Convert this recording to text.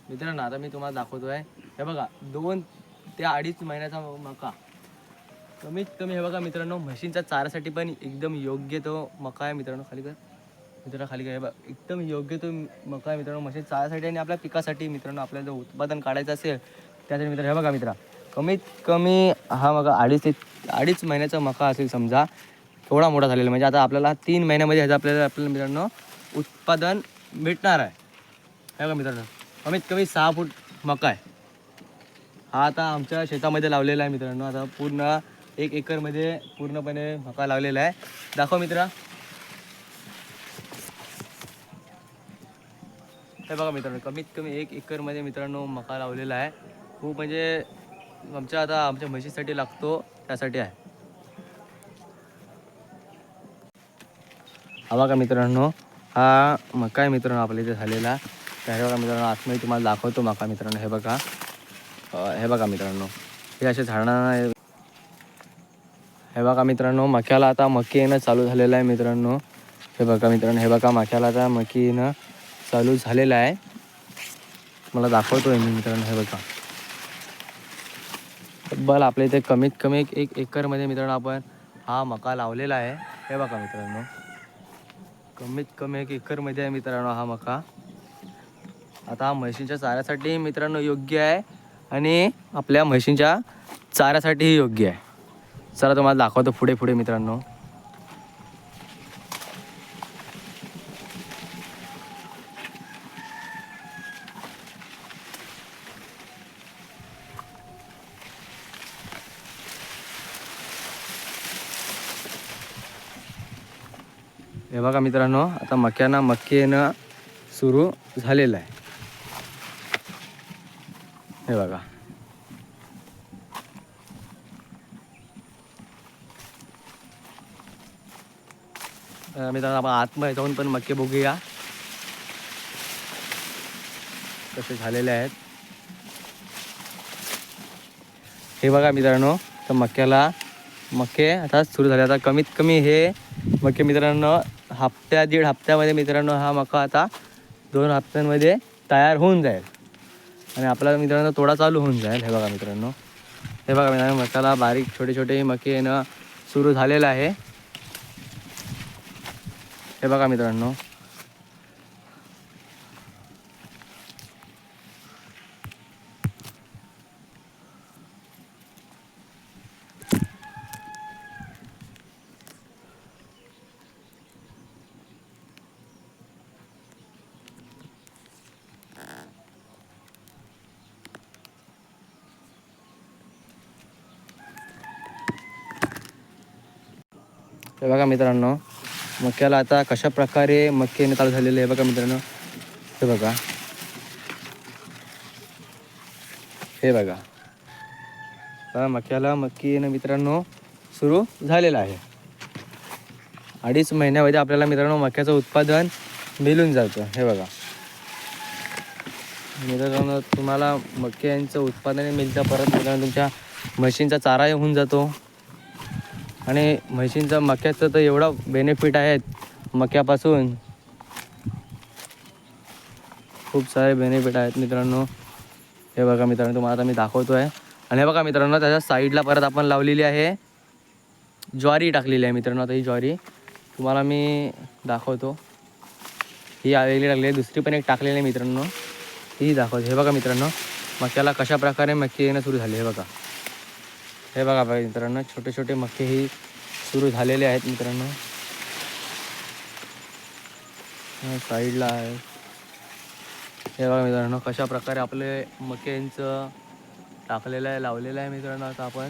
मित्रांनो आता मी तुम्हाला दाखवतोय, हे बघा 2 ते 2.5 महिन्याचा मका. कमीत कमी हे बघा मित्रांनो, म्हशींच्या चाऱ्यासाठी पण एकदम योग्य तो मका आहे मित्रांनो. खाली कर मित्रांनो, खाली काय बघा, एकदम योग्य तो मका आहे मित्रांनो म्हशी चाऱ्यासाठी आणि आपल्या पिकासाठी मित्रांनो. आपल्याला जर उत्पादन काढायचं असेल त्यासाठी मित्रांनो, हे बघा मित्रा, कमीत कमी हा मका 2.5 महिन्याचा मका असेल समजा, थोडा मोठा झालेला. म्हणजे आता आपल्याला 3 महिन्यामध्ये ह्याचं आपल्याला मित्रांनो उत्पादन भेटणार आहे. हे बघा मित्रांनो, कमीत कमी 6 फूट मका आहे हा. आता आमच्या शेतामध्ये लावलेला आहे मित्रांनो. आता पूर्ण 1 एकरमध्ये पूर्णपणे मका लावलेला आहे. दाखव मित्रा. हे बघा मित्रांनो, कमीत कमी 1 एकरमध्ये मित्रांनो मका लावलेला आहे. खूप म्हणजे आमच्या म्हशीसाठी लागतो त्यासाठी आहे. हा बघा मित्रांनो, हा मका आहे मित्रांनो आपल्या इथे झालेला. तर हे बघा मित्रांनो, आतमध्ये तुम्हाला दाखवतो मका मित्रांनो. हे बघा, हे बघा मित्रांनो, हे असे झाडांना. हे बघा मित्रांनो, मक्याला आता मकी येणं चालू झालेलं आहे मित्रांनो. हे बघा मित्रांनो, हे बघा मक्याला आता मकी येणं चालू झालेलं आहे. मला दाखवतोय मी मित्रांनो. हे बघा, तब्बल आपल्या इथे कमीत कमी 1 एकरमध्ये मित्रांनो आपण हा मका लावलेला आहे. हे बघा मित्रांनो, कमीत कमी 1 एकरमध्ये आहे मित्रांनो हा मका. आता हा म्हशींच्या चाऱ्यासाठी मित्रांनो योग्य आहे आणि आपल्या म्हशींच्या चाऱ्यासाठीही योग्य आहे. चला तुम्हाला दाखवतो पुढे पुढे मित्रांनो. हे बघा मित्रांनो, आता मक्यांना मक्की येणं सुरू झालेलं आहे. हे बघा, मित्रांनो आपण आतमध्ये जाऊन पण मक्के बघूया कसे झालेले आहेत. हे बघा मित्रांनो, तर मक्के आता सुरू झाले. आता कमीत कमी हे मक्के मित्रांनो दीड हप्त्यामध्ये मित्रांनो हा मका आता 2 हप्त्यांमध्ये तयार होऊन जाईल आणि आपला मित्रांनो तोडा चालू होऊन जाईल. हे बघा मित्रांनो, हे बघा मित्रांनो, मक्याला बारीक छोटे छोटे मके येणं सुरू झालेलं आहे. हे बघा मित्रांनो, हे बघा मित्रांनो, मक्याला आता कशा प्रकारे मक्के येणं चालू झालेले आहे. बघा मित्रांनो, हे बघा, हे बघा, तर मक्याला मक्की येणं मित्रांनो सुरू झालेलं आहे. 2.5 महिन्यामध्ये आपल्याला मित्रांनो मक्याचं उत्पादन मिळून जातं. हे बघा मित्रांनो, तुम्हाला मक्यांचं उत्पादन मिळतं. परत मित्रांनो तुमच्या म्हशींचा चाराही होऊन जातो आणि म्हशींचा मक्याचं तर एवढा बेनिफिट आहेत मक्यापासून, खूप सारे बेनिफिट आहेत मित्रांनो. हे बघा मित्रांनो, तुम्हाला आता मी दाखवतो आहे. आणि हे बघा मित्रांनो, त्याच्या साईडला परत आपण लावलेली आहे ज्वारी टाकलेली आहे मित्रांनो. आता ही ज्वारी तुम्हाला मी दाखवतो. ही आलेली टाकलेली आहे, दुसरी पण एक टाकलेली आहे मित्रांनो, ही दाखवतो. हे बघा मित्रांनो, मक्याला कशा प्रकारे मक्के येणं सुरू झाले. हे बघा, हे बघा मित्रांनो, छोटे छोटे मक्के ही सुरू झालेले आहेत मित्रांनो. साईडला आहे. हे बघा मित्रांनो, कशा प्रकारे आपले मक्यांचं टाकलेलं आहे, लावलेलं आहे मित्रांनो. आता आपण